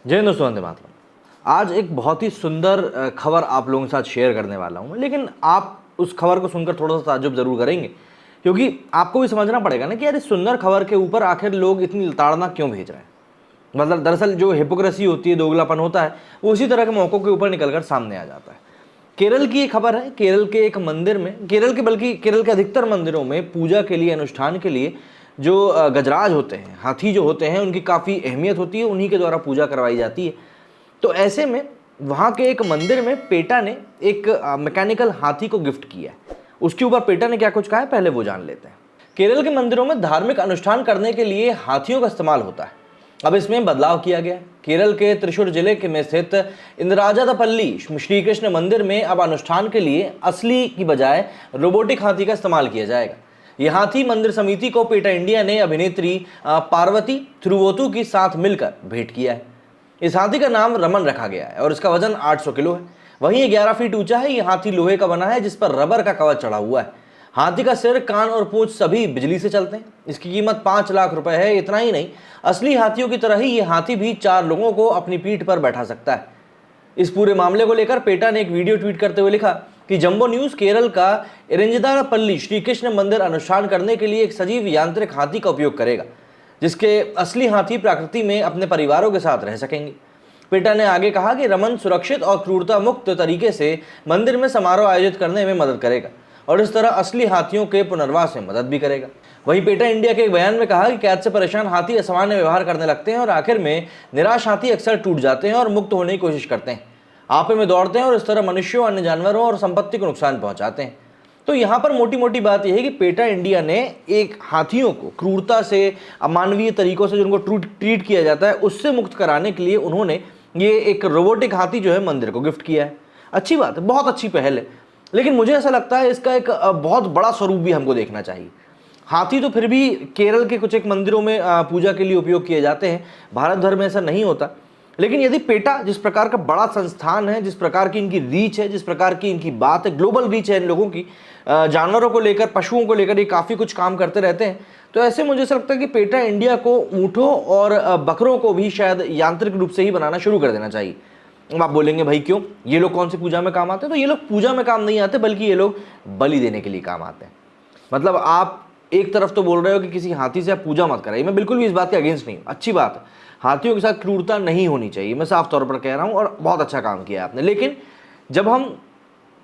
जय हिंद दोस्तों, वंदे मातरम। आज एक बहुत ही सुंदर खबर आप लोगों के साथ शेयर करने वाला हूँ, लेकिन आप उस खबर को सुनकर थोड़ा सा ताज्जुब जरूर करेंगे, क्योंकि आपको भी समझना पड़ेगा ना कि यार इस सुंदर खबर के ऊपर आखिर लोग इतनी ताड़ना क्यों भेज रहे हैं। मतलब दरअसल जो हिपोक्रेसी होती है, दोगलापन होता है, वो उसी तरह के मौकों के ऊपर निकलकर सामने आ जाता है। केरल की एक खबर है। केरल के एक मंदिर में, बल्कि केरल के अधिकतर मंदिरों में पूजा के लिए, अनुष्ठान के लिए जो गजराज होते हैं, हाथी जो होते हैं, उनकी काफ़ी अहमियत होती है, उन्हीं के द्वारा पूजा करवाई जाती है। तो ऐसे में वहाँ के एक मंदिर में पेटा ने एक मैकेनिकल हाथी को गिफ्ट किया है। उसके ऊपर पेटा ने क्या कुछ कहा है, पहले वो जान लेते हैं। केरल के मंदिरों में धार्मिक अनुष्ठान करने के लिए हाथियों का इस्तेमाल होता है। अब इसमें बदलाव किया गया है। केरल के त्रिशूर जिले के में स्थित इंद्राजादपल्ली श्री कृष्ण मंदिर में अब अनुष्ठान के लिए असली की बजाय रोबोटिक हाथी का इस्तेमाल किया जाएगा। यह हाथी मंदिर समिति को पेटा इंडिया ने अभिनेत्री पार्वती थ्रुवोतु के साथ मिलकर भेंट किया है। इस हाथी का नाम रमन रखा गया है और इसका वजन 800 किलो है। वहीं ये 11 फीट ऊंचा है। यह हाथी लोहे का बना है जिस पर रबर का कवच चढ़ा हुआ है। हाथी का सिर, कान और पूंछ सभी बिजली से चलते हैं। इसकी कीमत 5 लाख रुपए है। इतना ही नहीं, असली हाथियों की तरह ही ये हाथी भी 4 लोगों को अपनी पीठ पर बैठा सकता है। इस पूरे मामले को लेकर पेटा ने एक वीडियो ट्वीट करते हुए लिखा कि जंबो न्यूज केरल का इरिंजदारपल्ली श्री कृष्ण मंदिर अनुष्ठान करने के लिए एक सजीव यांत्रिक हाथी का उपयोग करेगा, जिसके असली हाथी प्रकृति में अपने परिवारों के साथ रह सकेंगे। पेटा ने आगे कहा कि रमन सुरक्षित और क्रूरता मुक्त तरीके से मंदिर में समारोह आयोजित करने में मदद करेगा और इस तरह असली हाथियों के पुनर्वास में मदद भी करेगा। वहीं पेटा इंडिया के एक बयान में कहा कि कैद से परेशान हाथी असामान्य व्यवहार करने लगते हैं और आखिर में निराश हाथी अक्सर टूट जाते हैं और मुक्त होने की कोशिश करते हैं। आपे में दौड़ते हैं और इस तरह मनुष्यों, अन्य जानवरों और संपत्ति को नुकसान पहुंचाते हैं। तो यहाँ पर मोटी मोटी बात यह है कि पेटा इंडिया ने एक हाथियों को क्रूरता से, अमानवीय तरीकों से जिनको ट्रीट किया जाता है, उससे मुक्त कराने के लिए उन्होंने ये एक रोबोटिक हाथी जो है मंदिर को गिफ्ट किया है। अच्छी बात है, बहुत अच्छी पहल है, लेकिन मुझे ऐसा लगता है इसका एक बहुत बड़ा स्वरूप भी हमको देखना चाहिए। हाथी तो फिर भी केरल के कुछ एक मंदिरों में पूजा के लिए उपयोग किए जाते हैं, भारत भर में ऐसा नहीं होता। लेकिन यदि पेटा जिस प्रकार का बड़ा संस्थान है, जिस प्रकार की इनकी रीच है, जिस प्रकार की इनकी बात है, ग्लोबल रीच है इन लोगों की, जानवरों को लेकर, पशुओं को लेकर ये काफ़ी कुछ काम करते रहते हैं। तो ऐसे मुझे ऐसा लगता है कि पेटा इंडिया को ऊँटों और बकरों को भी शायद यांत्रिक रूप से ही बनाना शुरू कर देना चाहिए। अब आप बोलेंगे भाई क्यों, ये लोग कौन सी पूजा में काम आते हैं? तो ये लोग पूजा में काम नहीं आते, बल्कि ये लोग बलि देने के लिए काम आते हैं। मतलब आप एक तरफ तो बोल रहे हो कि किसी हाथी से आप पूजा मत कराइए, मैं बिल्कुल भी इस बात के अगेंस्ट नहीं हूँ, अच्छी बात है, हाथियों के साथ क्रूरता नहीं होनी चाहिए, मैं साफ तौर पर कह रहा हूँ, और बहुत अच्छा काम किया आपने। लेकिन जब हम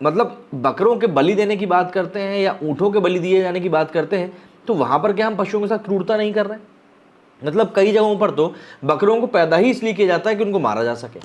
मतलब बकरों के बलि देने की बात करते हैं या ऊँटों के बलि दिए जाने की बात करते हैं, तो वहाँ पर क्या हम पशुओं के साथ क्रूरता नहीं कर रहे हैं? मतलब कई जगहों पर तो बकरों को पैदा ही इसलिए किया जाता है कि उनको मारा जा सके।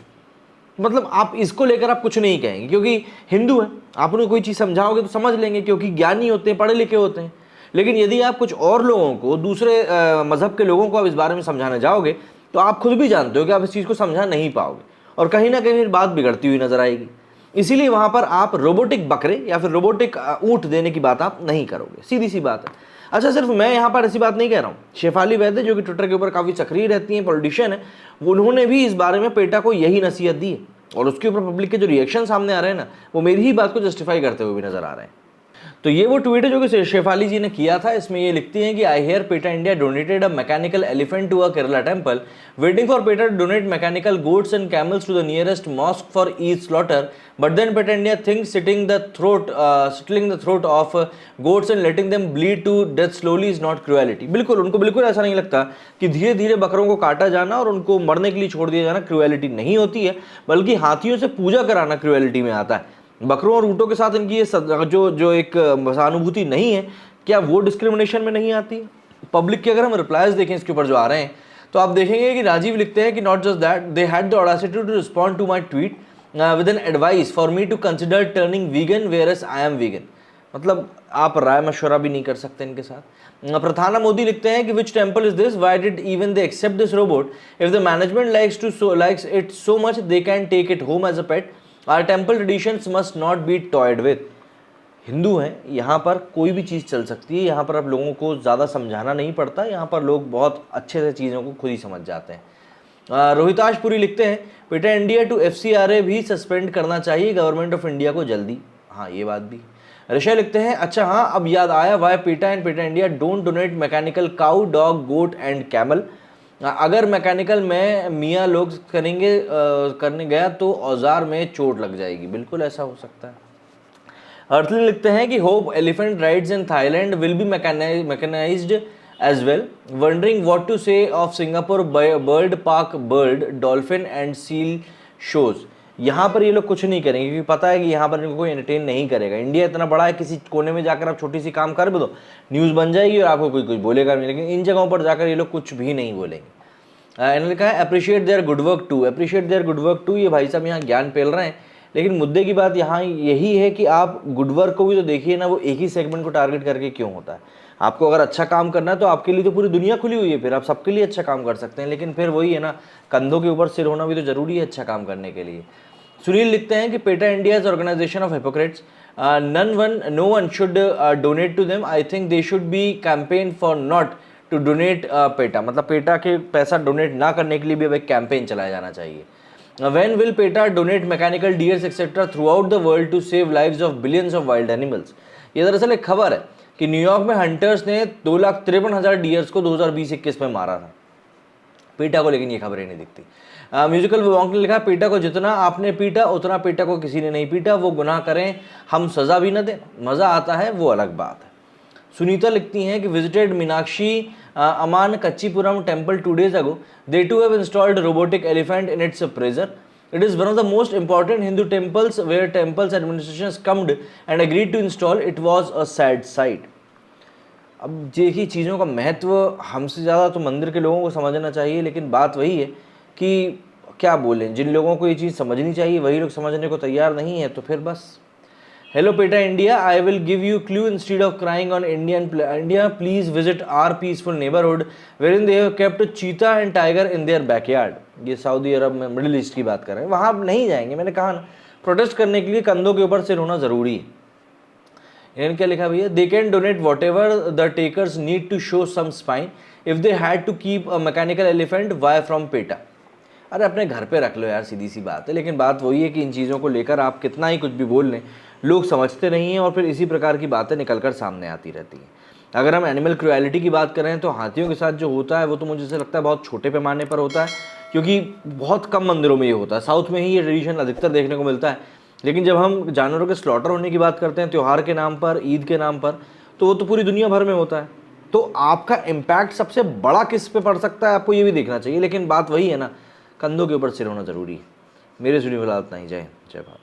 मतलब आप इसको लेकर आप कुछ नहीं कहेंगे क्योंकि हिंदू है, आप उन्हें कोई चीज़ समझाओगे तो समझ लेंगे क्योंकि ज्ञानी होते हैं, पढ़े लिखे होते हैं। लेकिन यदि आप कुछ और लोगों को, दूसरे मज़हब के लोगों को आप इस बारे में समझाने जाओगे, तो आप खुद भी जानते हो कि आप इस चीज़ को समझा नहीं पाओगे और कहीं ना कहीं बात बिगड़ती हुई नजर आएगी। इसीलिए वहाँ पर आप रोबोटिक बकरे या फिर रोबोटिक ऊँट देने की बात आप नहीं करोगे, सीधी सी बात है। अच्छा, सिर्फ मैं यहाँ पर ऐसी बात नहीं कह रहा हूँ, शेफाली वैद्य जो कि ट्विटर के ऊपर काफ़ी सक्रिय रहती हैं, पॉलिटिशियन है, उन्होंने भी इस बारे में पेटा को यही नसीहत दी है और उसके ऊपर पब्लिक के जो रिएक्शन सामने आ रहे हैं ना, वो मेरी ही बात को जस्टिफाई करते हुए भी नजर आ रहे हैं। तो ये वो ट्वीट है जो कि शेफाली जी ने किया था। इसमें ये लिखती हैं कि I hear PETA India donated a mechanical elephant to a Kerala temple, waiting for PETA to donate mechanical goats and camels to the nearest mosque for each slaughter, but then PETA India thinks slitting the throat of goats and letting them bleed to death slowly is not cruelty. बिल्कुल, उनको बिल्कुल ऐसा नहीं लगता कि धीरे धीरे बकरों को काटा जाना और उनको मरने के लिए छोड़ दिया जाना क्रुएलिटी नहीं होती है, बल्कि हाथियों से पूजा कराना क्रुएलिटी में आता है। बकरों और ऊँटों के साथ इनकी ये जो एक सहानुभूति नहीं है, क्या वो डिस्क्रिमिनेशन में नहीं आती है? पब्लिक के अगर हम रिप्लाईज देखें इसके ऊपर जो आ रहे हैं, तो आप देखेंगे कि राजीव लिखते हैं कि not just that, they had the audacity to respond to my tweet with an advice for me to consider turning vegan whereas I am vegan. मतलब आप राय मशवरा भी नहीं कर सकते इनके साथ। प्रधाना मोदी लिखते हैं कि which temple is this, why did even they accept this robot, if the management likes it so much they can take it home as a pet, our temple traditions must not be toyed with. Hindu हैं, यहाँ पर कोई भी चीज़ चल सकती है, यहाँ पर आप लोगों को ज़्यादा समझाना नहीं पड़ता, यहाँ पर लोग बहुत अच्छे से चीज़ों को खुद ही समझ जाते हैं। रोहिताश पुरी लिखते हैं पेटा इंडिया टू FCRA भी सस्पेंड करना चाहिए गवर्नमेंट ऑफ इंडिया को जल्दी। हाँ, ये बात भी। ऋषय लिखते हैं अच्छा हाँ, अब याद आया, why PETA and PETA India don't donate mechanical cow, dog, goat and camel. अगर मैकेनिकल में मियाँ लोग करने गया तो औजार में चोट लग जाएगी। बिल्कुल ऐसा हो सकता है। अर्थली लिखते हैं कि hope elephant rides in Thailand will be mechanized as well, wondering what to say of Singapore bird park bird dolphin and seal shows. यहाँ पर ये लोग कुछ नहीं करेंगे क्योंकि पता है कि यहाँ पर इनको कोई एंटरटेन नहीं करेगा। इंडिया इतना बड़ा है, किसी कोने में जाकर आप छोटी सी काम कर भी दो, न्यूज़ बन जाएगी और आपको कोई कुछ बोलेगा नहीं, लेकिन इन जगहों पर जाकर ये लोग कुछ भी नहीं बोलेंगे। इन्होंने लिखा है appreciate their good work too, appreciate their good work too. ये भाई साहब यहाँ ज्ञान पेल रहे हैं, लेकिन मुद्दे की बात यहाँ यही है कि आप गुड वर्क को भी तो देखिए ना, वो एक ही सेगमेंट को टारगेट करके क्यों होता है। आपको अगर अच्छा काम करना है तो आपके लिए तो पूरी दुनिया खुली हुई है, फिर आप सबके लिए अच्छा काम कर सकते हैं, लेकिन फिर वही है ना, कंधों के ऊपर सिर होना भी तो जरूरी है अच्छा काम करने के लिए। सुनील लिखते हैं कि PETA India is organisation of hypocrites, no one should donate to them, I think they should be campaign for not to donate PETA. मतलब पेटा के पैसा डोनेट ना करने के लिए भी अब एक कैंपेन चलाया जाना चाहिए। When will PETA donate mechanical deers etc. throughout the world to save lives of billions of wild animals? ये दरअसल एक खबर है कि न्यूयॉर्क में हंटर्स ने 2,53,000 डियर्स को 2020-21 में मारा था। पेटा को लेकिन ये खबरें नहीं दिखती। म्यूजिकल वॉन्क ने लिखा पेटा को जितना आपने पीटा उतना पेटा को किसी ने नहीं पीटा, वो गुनाह करें हम सजा भी न दें, मज़ा आता है वो अलग बात है। सुनीता लिखती हैं कि visited Meenakshi Aman Kanchipuram temple 2 days ago. They too have installed robotic elephant in its prison. It is one of the most important Hindu temples where temples administration has come and agreed to install. It was a sad sight. अब देखिए चीज़ों का महत्व हमसे ज़्यादा तो मंदिर के लोगों को समझना चाहिए, लेकिन बात वही है कि क्या बोलें, जिन लोगों को ये चीज़ समझनी चाहिए वही लोग समझने को तैयार नहीं है, तो फिर बस। Hello PETA India, I will give you clue instead of crying on India. Please visit our peaceful neighborhood wherein they have kept cheetah and tiger in their backyard. ये सऊदी अरब में मिडिल ईस्ट की बात कर रहे हैं, वहाँ आप नहीं जाएंगे। मैंने कहा ना, प्रोटेस्ट करने के लिए कंधों के ऊपर सिर होना ज़रूरी है। इन्होंने क्या लिखा भैया, they can donate whatever the takers need to show some spine. If they had to keep a mechanical elephant, why from PETA? अरे अपने घर पे रख लो यार, सीधी सी बात है। लेकिन बात वही है कि इन चीज़ों को लेकर आप कितना ही कुछ भी बोल लें, लोग समझते नहीं हैं और फिर इसी प्रकार की बातें निकलकर सामने आती रहती हैं। अगर हम एनिमल क्रुएलिटी की बात करें तो हाथियों के साथ जो होता है वो तो मुझे लगता है बहुत छोटे पैमाने पर होता है, क्योंकि बहुत कम मंदिरों में ये होता है। साउथ में ही ये ट्रेडिशन अधिकतर देखने को मिलता है। लेकिन जब हम जानवरों के स्लॉटर होने की बात करते हैं त्यौहार के नाम पर, ईद के नाम पर, तो वो तो पूरी दुनिया भर में होता है। तो आपका इम्पैक्ट सबसे बड़ा किस पे पड़ सकता है, आपको ये भी देखना चाहिए। लेकिन बात वही है ना, कंधों के ऊपर सिर होना ज़रूरी है। मेरे सुनी फिलहाल इतना ही। जय भारत।